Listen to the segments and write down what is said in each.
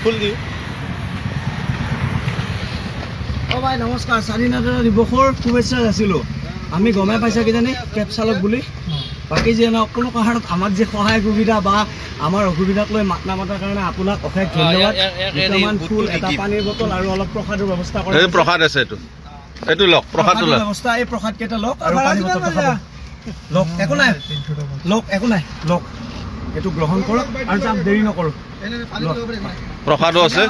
ফুল দিওঁ। অ' ভাই নমস্কাৰ, স্বাধীনতা দিৱসৰ শুভেচ্ছা যাচিলোঁ। আমি গমে পাইছা কিজানি কেব চালক বুলি। বাকী যে কোনো কাৰণত আমাক যে সহায় সুবিধা বা আমাৰ অসুবিধাক লৈ মাত নামাতাৰ কাৰণে আপোনাক অশেষ ধন্যবাদ। দুটামান ফুল, এটা পানীৰ বটল আৰু অলপ প্ৰসাদৰ ব্যৱস্থা কৰা। প্ৰসাদ আছে এইটো লওক, প্ৰসাদটো লওক। ব্যৱস্থা এই প্ৰসাদকেইটা লওক আৰু পানী বটল লওক। একো নাই লওক, একো নাই লওক। এইটো গ্ৰহণ কৰক আৰু যাম, দেৰি নকৰোঁ। প্ৰসাদো আছে।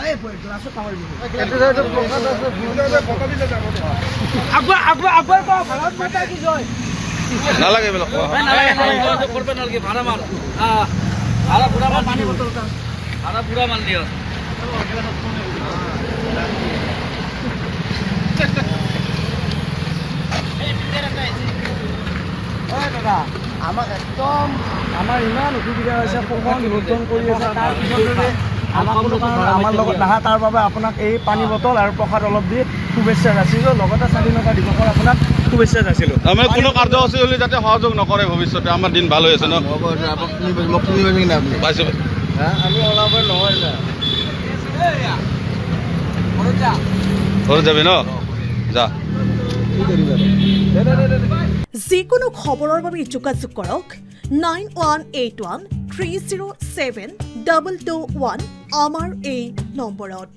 নালাগে এইবিলাক দাদা, আমাক একদম আমাৰ ইমান অসুবিধা হৈছে, শোষণ নিমন্ত্ৰণ কৰি আছে, তাৰপিছত আমাৰ লগত নাহা, তাৰ বাবে আপোনাক এই পানী বটল আৰু প্ৰসাদ অলপ দি শুভেচ্ছা যাচিলোঁ। লগতে স্বাধীনতা দিৱসৰ আপোনাক শুভেচ্ছা যাচিলোঁ। আমি কোনো কাৰ্যসূচী হ'লে যাতে সহযোগ নকৰে ভৱিষ্যতে, আমাৰ দিন ভাল হৈ আছে ন। পাইছোঁ আমি ওলাব নহয় ঘৰত যাবি ন, যা। যিকোনো খবৰৰ বাবে যোগাযোগ কৰক 9181307221 আমাৰ এই নম্বৰত।